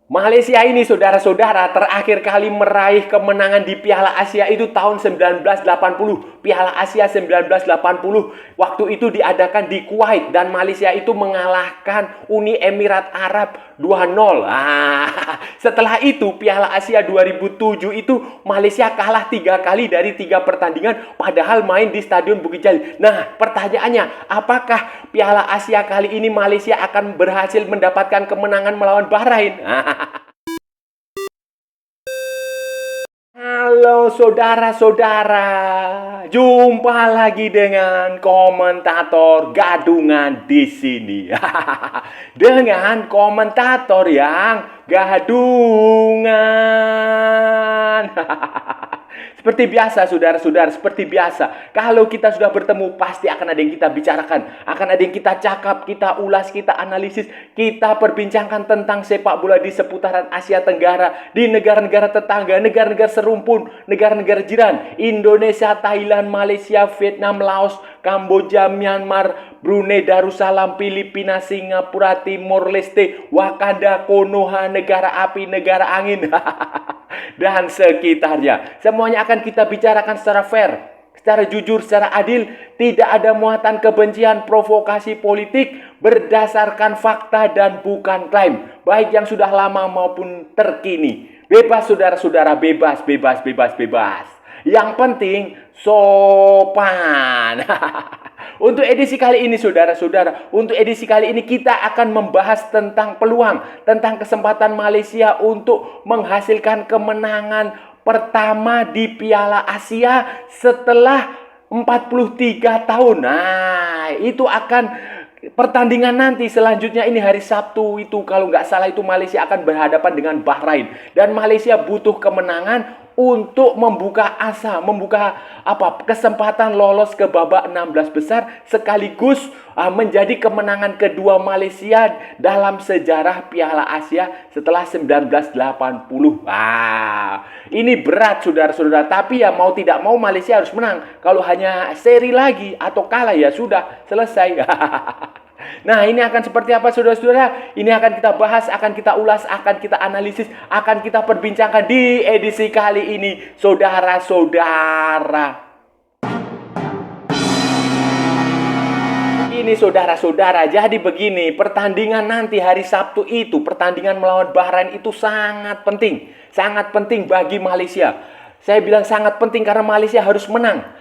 Malaysia ini saudara-saudara terakhir kali meraih kemenangan di Piala Asia itu tahun 1980. Piala Asia 1980 waktu itu diadakan di Kuwait dan Malaysia itu mengalahkan Uni Emirat Arab 2-0. Setelah itu Piala Asia 2007 itu Malaysia kalah 3 kali dari 3 pertandingan padahal main di Stadion Bukit Jalil. Nah, pertanyaannya, apakah Piala Asia kali ini Malaysia akan berhasil mendapatkan kemenangan melawan Bahrain? Halo saudara-saudara, jumpa lagi dengan komentator gadungan di sini. Dengan komentator yang gadungan. Seperti biasa saudara-saudara, seperti biasa. Kalau kita sudah bertemu pasti akan ada yang kita bicarakan, akan ada yang kita cakap, kita ulas, kita analisis, kita perbincangkan tentang sepak bola di seputaran Asia Tenggara, di negara-negara tetangga, negara-negara serumpun, negara-negara jiran, Indonesia, Thailand, Malaysia, Vietnam, Laos, Kamboja, Myanmar, Brunei Darussalam, Filipina, Singapura, Timor Leste, Wakanda, Konoha, negara api, negara angin. Dan sekitarnya. Semuanya akan kita bicarakan secara fair, secara jujur, secara adil, tidak ada muatan kebencian, provokasi politik, berdasarkan fakta dan bukan klaim, baik yang sudah lama maupun terkini. Bebas saudara-saudara, bebas, bebas, bebas, bebas. Yang penting sopan. Untuk edisi kali ini saudara-saudara, untuk edisi kali ini kita akan membahas tentang peluang, tentang kesempatan Malaysia untuk menghasilkan kemenangan pertama di Piala Asia setelah 43 tahun. Nah, itu akan pertandingan nanti selanjutnya ini hari Sabtu itu kalau nggak salah itu Malaysia akan berhadapan dengan Bahrain dan Malaysia butuh kemenangan untuk membuka asa, membuka kesempatan lolos ke babak 16 besar sekaligus menjadi kemenangan kedua Malaysia dalam sejarah Piala Asia setelah 1980. Ini berat saudara-saudara, tapi ya mau tidak mau Malaysia harus menang. Kalau hanya seri lagi atau kalah ya sudah selesai. Nah, ini akan seperti apa saudara-saudara? Ini akan kita bahas, akan kita ulas, akan kita analisis, akan kita perbincangkan di edisi kali ini, saudara-saudara. Ini saudara-saudara, jadi begini, pertandingan nanti hari Sabtu itu, pertandingan melawan Bahrain itu sangat penting bagi Malaysia. Saya bilang sangat penting karena Malaysia harus menang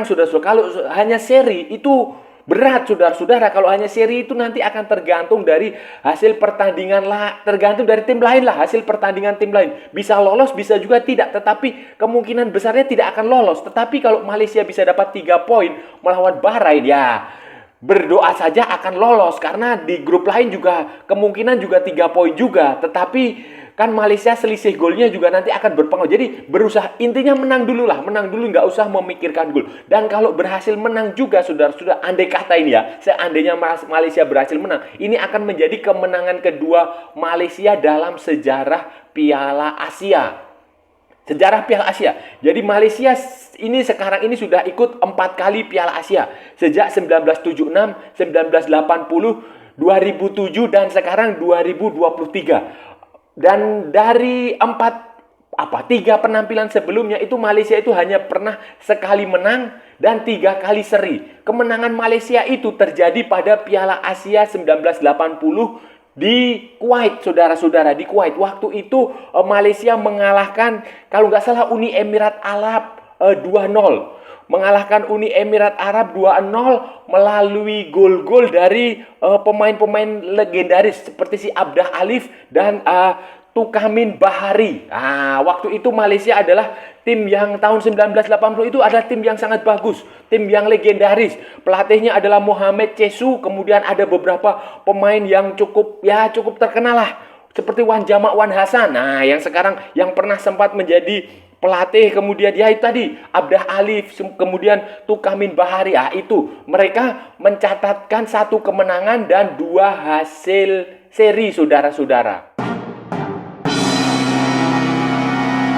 saudara-saudara. Kalau hanya seri itu berat saudara-saudara, kalau hanya seri itu nanti akan tergantung dari hasil pertandingan lah, tergantung dari tim lain lah, hasil pertandingan tim lain. Bisa lolos, bisa juga tidak, tetapi kemungkinan besarnya tidak akan lolos. Tetapi kalau Malaysia bisa dapat 3 poin melawan Bahrain ya berdoa saja akan lolos karena di grup lain juga kemungkinan juga 3 poin juga. Tetapi kan Malaysia selisih golnya juga nanti akan berpengaruh. Jadi berusaha, intinya menang dulu lah, menang dulu, nggak usah memikirkan gol. Dan kalau berhasil menang juga saudara-saudara, andai kata ini ya, seandainya Malaysia berhasil menang, ini akan menjadi kemenangan kedua Malaysia dalam sejarah Piala Asia. Sejarah Piala Asia. Jadi Malaysia ini sekarang ini sudah ikut 4 kali Piala Asia. Sejak 1976, 1980, 2007 dan sekarang 2023. Dan dari 3 penampilan sebelumnya itu Malaysia itu hanya pernah sekali menang dan 3 kali seri. Kemenangan Malaysia itu terjadi pada Piala Asia 1980 di Kuwait, saudara-saudara, di Kuwait. Waktu itu Malaysia mengalahkan, kalau nggak salah, Uni Emirat Arab 2-0. Mengalahkan Uni Emirat Arab 2-0 melalui gol-gol dari pemain-pemain legendaris seperti si Abdah Alif dan Tukamin Bahari. Waktu itu Malaysia adalah tim yang tahun 1980 itu adalah tim yang sangat bagus, tim yang legendaris. Pelatihnya adalah Mohamed Cesu, kemudian ada beberapa pemain yang cukup terkenal lah, seperti Wan Jamak Wan Hasan. Yang sekarang yang pernah sempat menjadi pelatih, kemudian itu tadi Abdah Alif, kemudian Tukamin Bahari. Itu mereka mencatatkan 1 kemenangan dan 2 hasil seri saudara-saudara.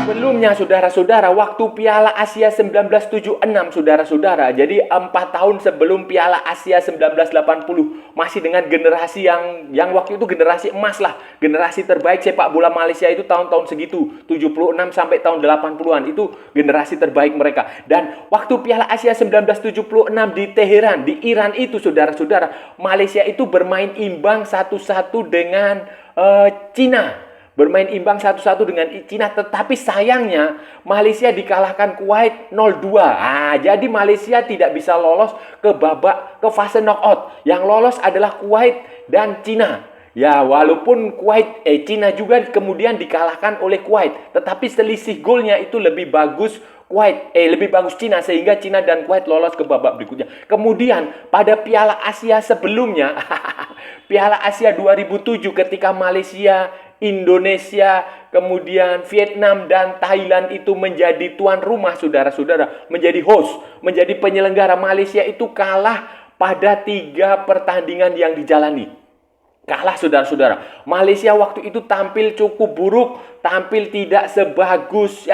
Sebelumnya, saudara-saudara, waktu Piala Asia 1976, saudara-saudara. Jadi 4 tahun sebelum Piala Asia 1980, masih dengan generasi yang waktu itu generasi emas lah, generasi terbaik sepak bola Malaysia itu tahun-tahun segitu, 76 sampai tahun 80-an itu generasi terbaik mereka. Dan waktu Piala Asia 1976 di Teheran, di Iran itu, saudara-saudara, Malaysia itu bermain imbang 1-1 dengan Cina. Bermain imbang 1-1 dengan Cina, tetapi sayangnya Malaysia dikalahkan Kuwait 0-2. Jadi Malaysia tidak bisa lolos ke fase knockout. Yang lolos adalah Kuwait dan Cina. Ya, walaupun Cina juga kemudian dikalahkan oleh Kuwait, tetapi selisih golnya itu lebih bagus lebih bagus Cina, sehingga Cina dan Kuwait lolos ke babak berikutnya. Kemudian pada Piala Asia sebelumnya, Piala Asia 2007 ketika Malaysia, Indonesia, kemudian Vietnam dan Thailand itu menjadi tuan rumah, saudara-saudara, menjadi host, menjadi penyelenggara. Malaysia itu kalah pada 3 pertandingan yang dijalani. Kalah, saudara-saudara. Malaysia waktu itu tampil cukup buruk, tampil tidak sebagus,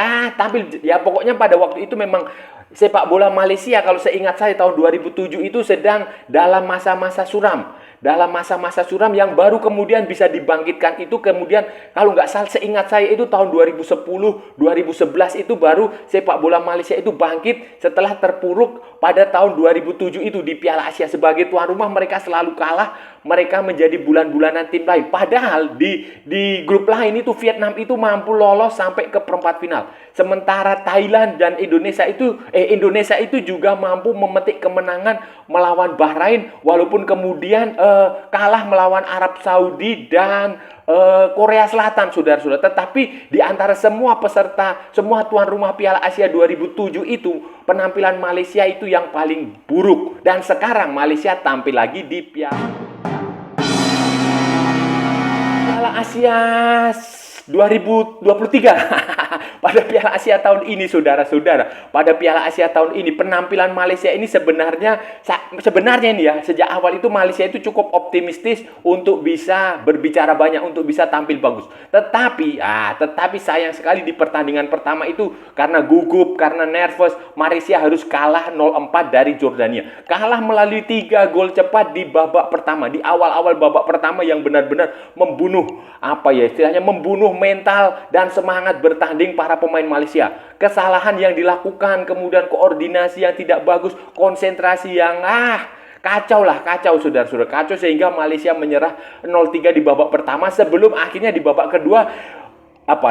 pokoknya pada waktu itu memang sepak bola Malaysia, kalau seingat saya tahun 2007 itu sedang dalam masa-masa suram. Dalam masa-masa suram yang baru kemudian bisa dibangkitkan itu, kemudian kalau nggak salah seingat saya itu tahun 2010, 2011 itu baru sepak bola Malaysia itu bangkit setelah terpuruk pada tahun 2007 itu di Piala Asia. Sebagai tuan rumah mereka selalu kalah, mereka menjadi bulan-bulanan tim lain. Padahal di grup lain itu Vietnam itu mampu lolos sampai ke perempat final. Sementara Thailand dan Indonesia itu juga mampu memetik kemenangan melawan Bahrain, walaupun kemudian kalah melawan Arab Saudi dan Korea Selatan, saudara-saudara. Tetapi di antara semua peserta, semua tuan rumah Piala Asia 2007 itu, penampilan Malaysia itu yang paling buruk. Dan sekarang Malaysia tampil lagi di Piala Asia 2023. Pada Piala Asia tahun ini, saudara-saudara, pada Piala Asia tahun ini penampilan Malaysia ini sebenarnya ini ya, sejak awal itu Malaysia itu cukup optimistis untuk bisa berbicara banyak, untuk bisa tampil bagus. Tetapi sayang sekali di pertandingan pertama itu karena gugup, karena nervous, Malaysia harus kalah 0-4 dari Jordania. Kalah melalui 3 gol cepat di babak pertama, di awal-awal babak pertama yang benar-benar membunuh membunuh mental dan semangat bertanding para pemain Malaysia. Kesalahan yang dilakukan, kemudian koordinasi yang tidak bagus, konsentrasi yang kacau, saudara-saudara. Kacau sehingga Malaysia menyerah 0-3 di babak pertama, sebelum akhirnya di babak kedua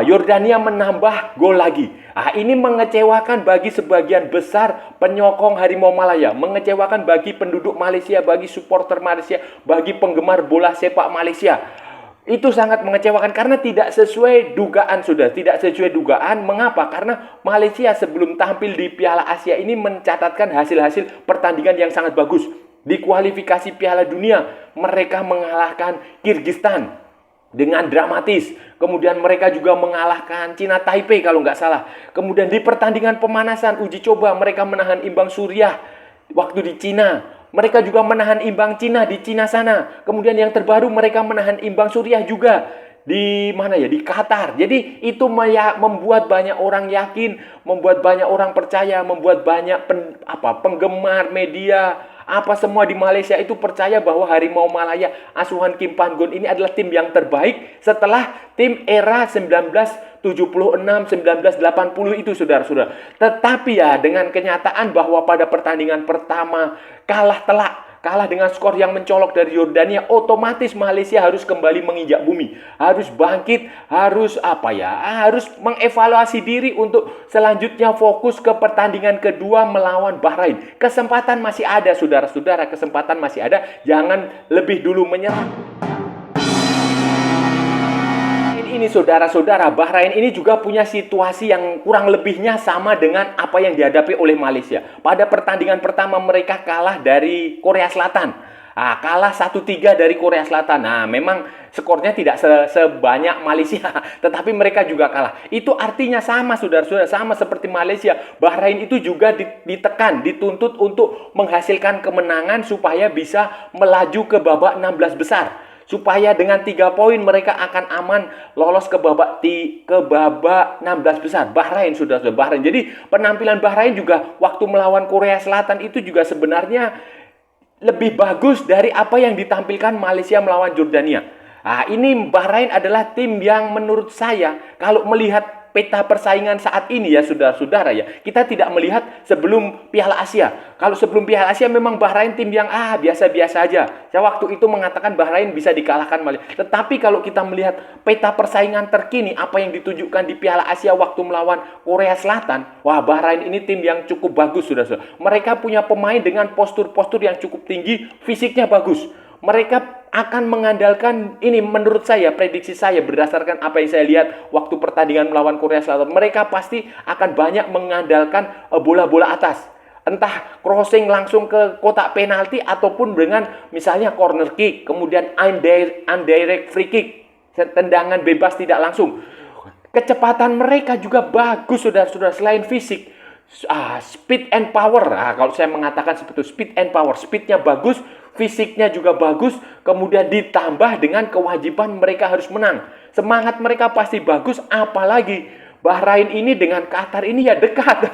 Yordania menambah gol lagi. Ini mengecewakan bagi sebagian besar penyokong Harimau Malaya, mengecewakan bagi penduduk Malaysia, bagi supporter Malaysia, bagi penggemar bola sepak Malaysia. Itu sangat mengecewakan karena tidak sesuai dugaan, tidak sesuai dugaan. Mengapa? Karena Malaysia sebelum tampil di Piala Asia ini mencatatkan hasil-hasil pertandingan yang sangat bagus. Di kualifikasi Piala Dunia mereka mengalahkan Kyrgyzstan dengan dramatis. Kemudian mereka juga mengalahkan Cina Taipei kalau nggak salah. Kemudian di pertandingan pemanasan uji coba mereka menahan imbang Suriah waktu di Cina. Mereka juga menahan imbang Cina di Cina sana. Kemudian yang terbaru mereka menahan imbang Suriah juga di Qatar. Jadi itu membuat banyak orang yakin, membuat banyak orang percaya, membuat banyak penggemar media semua di Malaysia itu percaya bahwa Harimau Malaya asuhan Kim Pan Gon ini adalah tim yang terbaik setelah tim era 1976, 1980 itu, saudara-saudara. Tetapi dengan kenyataan bahwa pada pertandingan pertama kalah telak, kalah dengan skor yang mencolok dari Yordania, otomatis Malaysia harus kembali menginjak bumi, harus bangkit, harus mengevaluasi diri untuk selanjutnya fokus ke pertandingan kedua melawan Bahrain. Kesempatan masih ada, saudara-saudara, kesempatan masih ada. Jangan lebih dulu menyerah. Ini saudara-saudara, Bahrain ini juga punya situasi yang kurang lebihnya sama dengan apa yang dihadapi oleh Malaysia. Pada pertandingan pertama mereka kalah dari Korea Selatan. Kalah 1-3 dari Korea Selatan. Memang skornya tidak sebanyak Malaysia, tetapi mereka juga kalah. Itu artinya sama, saudara-saudara, sama seperti Malaysia. Bahrain itu juga ditekan, dituntut untuk menghasilkan kemenangan supaya bisa melaju ke babak 16 besar. supaya dengan 3 poin mereka akan aman lolos ke babak 16 besar. Bahrain sudah Bahrain. Jadi penampilan Bahrain juga waktu melawan Korea Selatan itu juga sebenarnya lebih bagus dari apa yang ditampilkan Malaysia melawan Jordania. Nah, ini Bahrain adalah tim yang menurut saya kalau melihat peta persaingan saat ini ya saudara-saudara ya, kita tidak melihat sebelum Piala Asia. Kalau sebelum Piala Asia memang Bahrain tim yang biasa-biasa aja. Saya waktu itu mengatakan Bahrain bisa dikalahkan Malaysia. Tetapi kalau kita melihat peta persaingan terkini apa yang ditunjukkan di Piala Asia waktu melawan Korea Selatan, wah Bahrain ini tim yang cukup bagus saudara-saudara. Mereka punya pemain dengan postur-postur yang cukup tinggi, fisiknya bagus. Mereka akan mengandalkan ini menurut saya, prediksi saya berdasarkan apa yang saya lihat waktu pertandingan melawan Korea Selatan. Mereka pasti akan banyak mengandalkan bola-bola atas. Entah crossing langsung ke kotak penalti ataupun dengan misalnya corner kick, kemudian indirect free kick, tendangan bebas tidak langsung. Kecepatan mereka juga bagus saudara-saudara, selain fisik. Speed and power. Kalau saya mengatakan seperti itu, speed and power. Speednya bagus, fisiknya juga bagus, kemudian ditambah dengan kewajiban mereka harus menang. Semangat mereka pasti bagus, apalagi Bahrain ini dengan Qatar ini ya dekat.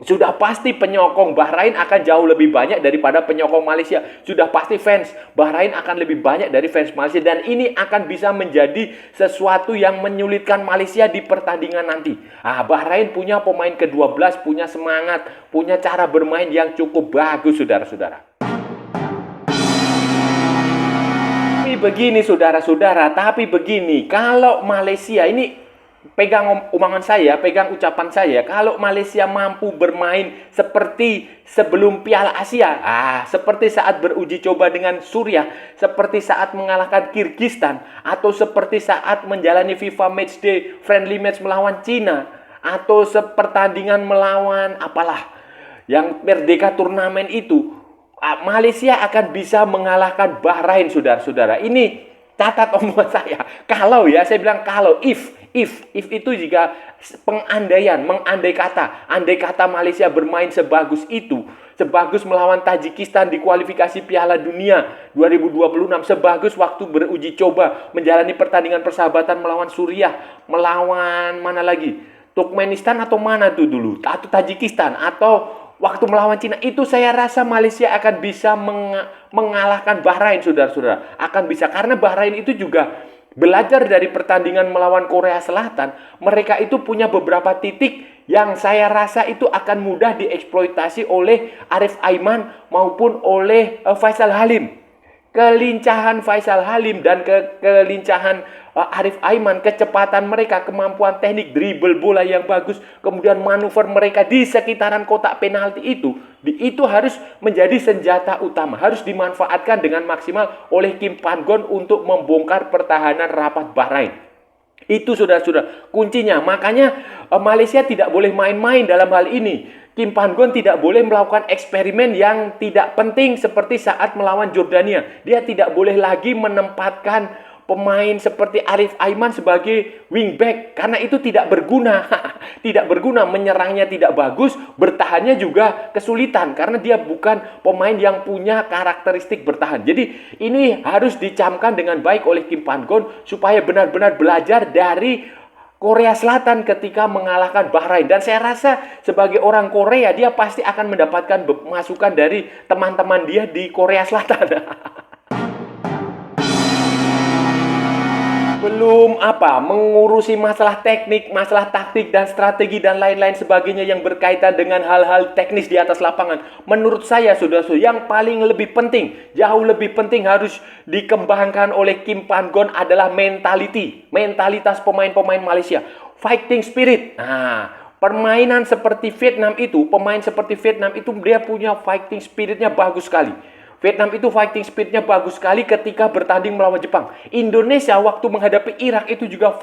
Sudah pasti penyokong Bahrain akan jauh lebih banyak daripada penyokong Malaysia. Sudah pasti fans Bahrain akan lebih banyak dari fans Malaysia. Dan ini akan bisa menjadi sesuatu yang menyulitkan Malaysia di pertandingan nanti. Bahrain punya pemain ke-12, punya semangat, punya cara bermain yang cukup bagus saudara-saudara. Tapi begini saudara-saudara, kalau Malaysia ini pegang omongan saya, pegang ucapan saya, kalau Malaysia mampu bermain seperti sebelum Piala Asia, seperti saat beruji coba dengan Suriah, seperti saat mengalahkan Kyrgyzstan, atau seperti saat menjalani FIFA Matchday friendly match melawan Cina, atau pertandingan melawan yang Merdeka turnamen itu, Malaysia akan bisa mengalahkan Bahrain saudara-saudara. Ini catat omongan saya. Saya bilang if itu juga mengandai kata. Andai kata Malaysia bermain sebagus itu, sebagus melawan Tajikistan di kualifikasi Piala Dunia 2026, sebagus waktu beruji coba menjalani pertandingan persahabatan melawan Suriah, melawan mana lagi? Turkmenistan atau mana tuh dulu? Atau Tajikistan atau waktu melawan Cina, itu saya rasa Malaysia akan bisa mengalahkan Bahrain saudara-saudara. Akan bisa, karena Bahrain itu juga belajar dari pertandingan melawan Korea Selatan, mereka itu punya beberapa titik yang saya rasa itu akan mudah dieksploitasi oleh Arif Aiman maupun oleh Faisal Halim. Kelincahan Faisal Halim dan kelincahan Arif Aiman, kecepatan mereka, kemampuan teknik, dribble bola yang bagus, kemudian manuver mereka di sekitaran kotak penalti itu harus menjadi senjata utama, harus dimanfaatkan dengan maksimal oleh Kim Pan-gon untuk membongkar pertahanan rapat Bahrain. Itu saudara-saudara kuncinya. Makanya Malaysia tidak boleh main-main dalam hal ini. Kim Pan-gon tidak boleh melakukan eksperimen yang tidak penting seperti saat melawan Jordania. Dia tidak boleh lagi menempatkan pemain seperti Arif Aiman sebagai wingback, karena itu tidak berguna. Tidak berguna, menyerangnya tidak bagus, bertahannya juga kesulitan karena dia bukan pemain yang punya karakteristik bertahan. Jadi ini harus dicamkan dengan baik oleh Kim Pan-gon supaya benar-benar belajar dari Korea Selatan ketika mengalahkan Bahrain. Dan saya rasa sebagai orang Korea, dia pasti akan mendapatkan masukan dari teman-teman dia di Korea Selatan. Belum mengurusi masalah teknik, masalah taktik dan strategi dan lain-lain sebagainya yang berkaitan dengan hal-hal teknis di atas lapangan. Menurut saya saudara-saudara, yang paling lebih penting, jauh lebih penting harus dikembangkan oleh Kim Pan-gon adalah mentalitas pemain-pemain Malaysia, fighting spirit. Pemain seperti Vietnam itu dia punya fighting spiritnya bagus sekali. Vietnam itu fighting spiritnya bagus sekali ketika bertanding melawan Jepang. Indonesia waktu menghadapi Irak itu juga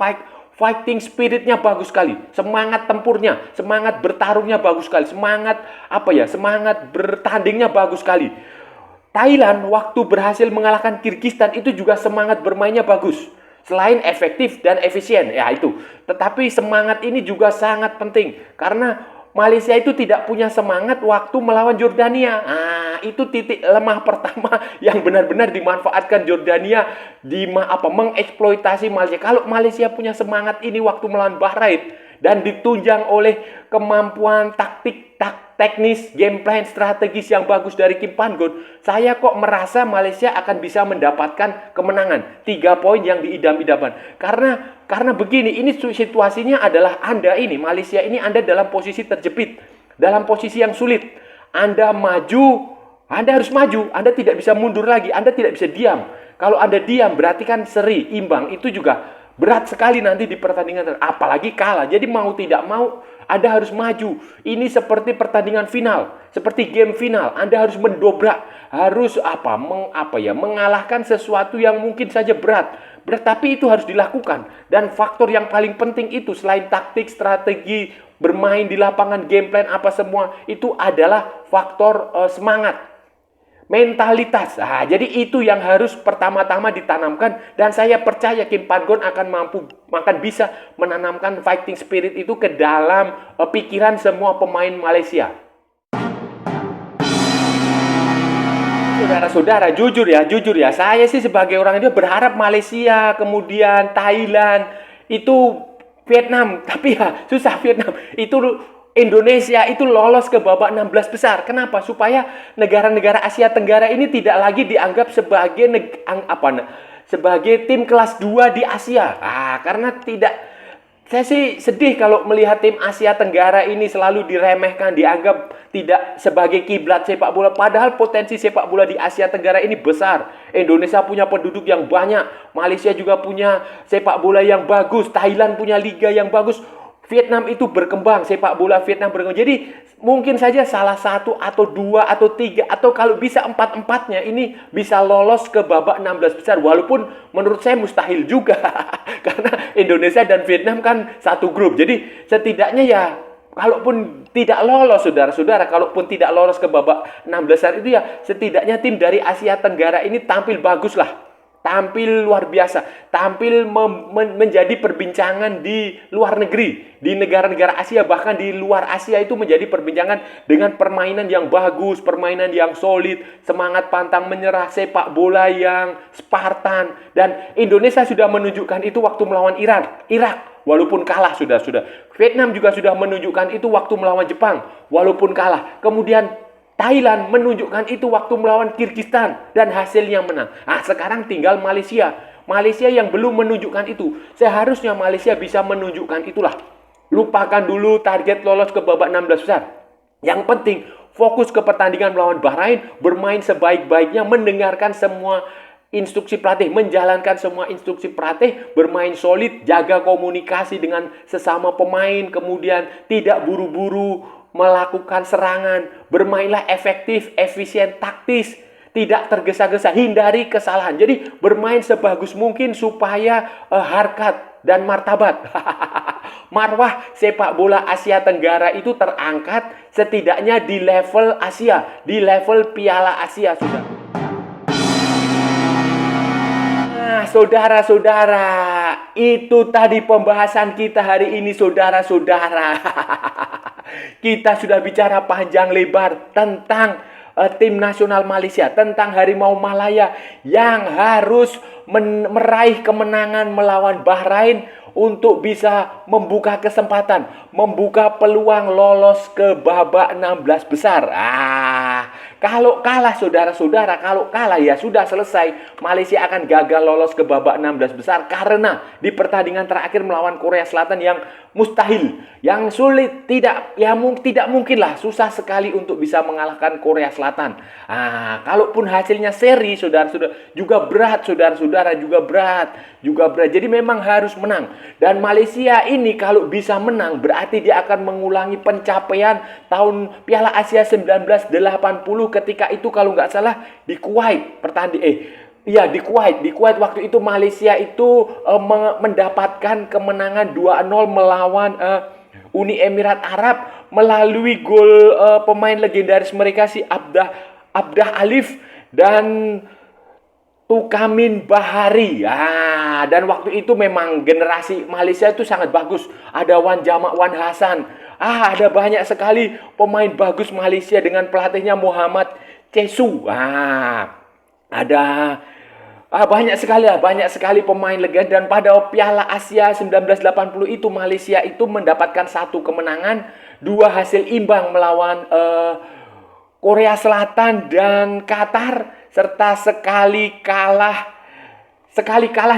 fighting spiritnya bagus sekali. Semangat tempurnya, semangat bertarungnya bagus sekali. Semangat bertandingnya bagus sekali. Thailand waktu berhasil mengalahkan Kyrgyzstan itu juga semangat bermainnya bagus. Selain efektif dan efisien, ya itu. Tetapi semangat ini juga sangat penting karena Malaysia itu tidak punya semangat waktu melawan Jordania. Itu titik lemah pertama yang benar-benar dimanfaatkan Jordania mengeksploitasi Malaysia. Kalau Malaysia punya semangat ini waktu melawan Bahrain dan ditunjang oleh kemampuan teknis, game plan, strategis yang bagus dari Kim Pan-gon, saya kok merasa Malaysia akan bisa mendapatkan kemenangan. 3 poin yang diidam-idamkan. Karena begini, ini situasinya adalah Malaysia ini Anda dalam posisi terjepit, dalam posisi yang sulit. Anda harus maju, Anda tidak bisa mundur lagi, Anda tidak bisa diam. Kalau Anda diam berarti kan seri, imbang, itu juga berat sekali nanti di pertandingan, apalagi kalah. Jadi mau tidak mau Anda harus maju. Ini seperti pertandingan final, seperti game final. Anda harus mendobrak, harus mengalahkan sesuatu yang mungkin saja berat, tapi itu harus dilakukan. Dan faktor yang paling penting itu selain taktik, strategi, bermain di lapangan, game plan apa semua, itu adalah faktor semangat, mentalitas. Jadi itu yang harus pertama-tama ditanamkan, dan saya percaya Kim Pan-gon akan bisa menanamkan fighting spirit itu ke dalam pikiran semua pemain Malaysia. Saudara-saudara, jujur ya, saya sih sebagai orang Indonesia berharap Malaysia, kemudian Thailand, itu Vietnam, tapi ya susah Vietnam. Indonesia itu lolos ke babak 16 besar. Kenapa? Supaya negara-negara Asia Tenggara ini tidak lagi dianggap sebagai tim kelas 2 di Asia. Karena saya sih sedih kalau melihat tim Asia Tenggara ini selalu diremehkan, dianggap tidak sebagai kiblat sepak bola. Padahal potensi sepak bola di Asia Tenggara ini besar. Indonesia punya penduduk yang banyak, Malaysia juga punya sepak bola yang bagus, Thailand punya liga yang bagus. Vietnam itu berkembang, sepak bola Vietnam berkembang. Jadi mungkin saja salah satu atau 2 atau 3 atau kalau bisa 4-4-nya ini bisa lolos ke babak 16 besar. Walaupun menurut saya mustahil juga. Karena Indonesia dan Vietnam kan satu grup. Jadi setidaknya ya kalaupun tidak lolos, saudara-saudara, kalaupun tidak lolos ke babak 16 besar itu ya setidaknya tim dari Asia Tenggara ini tampil bagus lah. Tampil luar biasa, tampil menjadi perbincangan di luar negeri, di negara-negara Asia, bahkan di luar Asia itu menjadi perbincangan dengan permainan yang bagus, permainan yang solid, semangat pantang menyerah, sepak bola yang Spartan. Dan Indonesia sudah menunjukkan itu waktu melawan Irak, walaupun kalah sudah. Vietnam juga sudah menunjukkan itu waktu melawan Jepang, walaupun kalah. Kemudian Thailand menunjukkan itu waktu melawan Kyrgyzstan dan hasilnya menang. Sekarang tinggal Malaysia. Malaysia yang belum menunjukkan itu. Seharusnya Malaysia bisa menunjukkan itulah. Lupakan dulu target lolos ke babak 16 besar. Yang penting fokus ke pertandingan melawan Bahrain, bermain sebaik-baiknya, mendengarkan semua instruksi pelatih, menjalankan semua instruksi pelatih, bermain solid, jaga komunikasi dengan sesama pemain, kemudian tidak buru-buru melakukan serangan, bermainlah efektif, efisien, taktis, tidak tergesa-gesa, hindari kesalahan. Jadi bermain sebagus mungkin supaya harkat dan martabat marwah sepak bola Asia Tenggara itu terangkat setidaknya di level Asia, di level Piala Asia sudah. Saudara-saudara, itu tadi pembahasan kita hari ini, saudara-saudara. Kita sudah bicara panjang lebar tentang tim nasional Malaysia, tentang Harimau Malaya yang harus meraih kemenangan melawan Bahrain untuk bisa membuka kesempatan, membuka peluang lolos ke babak 16 besar. Kalau kalah saudara-saudara, kalau kalah ya sudah selesai. Malaysia akan gagal lolos ke babak 16 besar karena di pertandingan terakhir melawan Korea Selatan yang mustahil, yang sulit, tidak mungkin lah, susah sekali untuk bisa mengalahkan Korea Selatan. Kalaupun hasilnya seri, saudara-saudara, juga berat, saudara-saudara, juga berat. Jadi memang harus menang. Dan Malaysia ini kalau bisa menang berarti dia akan mengulangi pencapaian tahun Piala Asia 1980 ketika itu kalau nggak salah di Kuwait di Kuwait waktu itu Malaysia itu mendapatkan kemenangan 2-0 melawan Uni Emirat Arab melalui gol pemain legendaris mereka si Abdah Alif, dan Tukamin Bahari. Dan waktu itu memang generasi Malaysia itu sangat bagus. Ada Wan Jamak, Wan Hasan. Ada banyak sekali pemain bagus Malaysia dengan pelatihnya Muhammad Cesu. Ada banyak sekali pemain legenda. Dan pada Piala Asia 1980 itu Malaysia itu mendapatkan 1 kemenangan, 2 hasil imbang melawan Korea Selatan dan Qatar, serta sekali kalah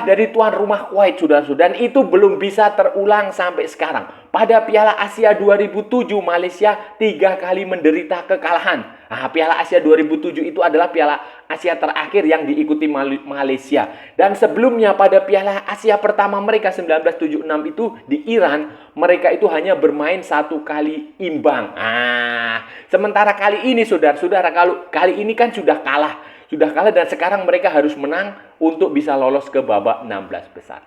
dari tuan rumah Kuwait, saudara-saudara. Dan itu belum bisa terulang sampai sekarang. Pada Piala Asia 2007 Malaysia 3 kali menderita kekalahan. Piala Asia 2007 itu adalah Piala Asia terakhir yang diikuti Malaysia. Dan sebelumnya pada Piala Asia pertama mereka 1976 itu di Iran, mereka itu hanya bermain 1 kali imbang. Sementara kali ini saudara-saudara, kalau kali ini kan sudah kalah dan sekarang mereka harus menang untuk bisa lolos ke babak 16 besar.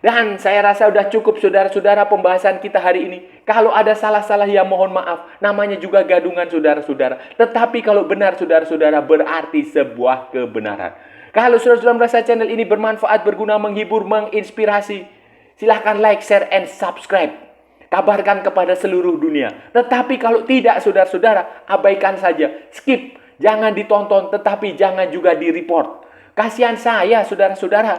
Dan saya rasa sudah cukup saudara-saudara pembahasan kita hari ini. Kalau ada salah-salah ya mohon maaf. Namanya juga gadungan saudara-saudara. Tetapi kalau benar saudara-saudara berarti sebuah kebenaran. Kalau saudara-saudara merasa channel ini bermanfaat, berguna, menghibur, menginspirasi, silahkan like, share, and subscribe. Kabarkan kepada seluruh dunia. Tetapi kalau tidak saudara-saudara, abaikan saja. Skip. Jangan ditonton, tetapi jangan juga di-report. Kasihan saya, saudara-saudara.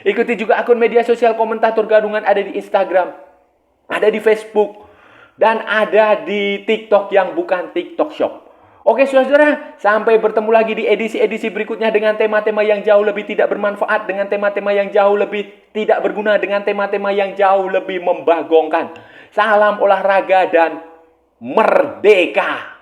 Ikuti juga akun media sosial Komentator Gadungan, ada di Instagram, ada di Facebook, dan ada di TikTok yang bukan TikTok Shop. Oke, saudara-saudara, sampai bertemu lagi di edisi-edisi berikutnya dengan tema-tema yang jauh lebih tidak bermanfaat, dengan tema-tema yang jauh lebih tidak berguna, dengan tema-tema yang jauh lebih membagongkan. Salam olahraga dan merdeka!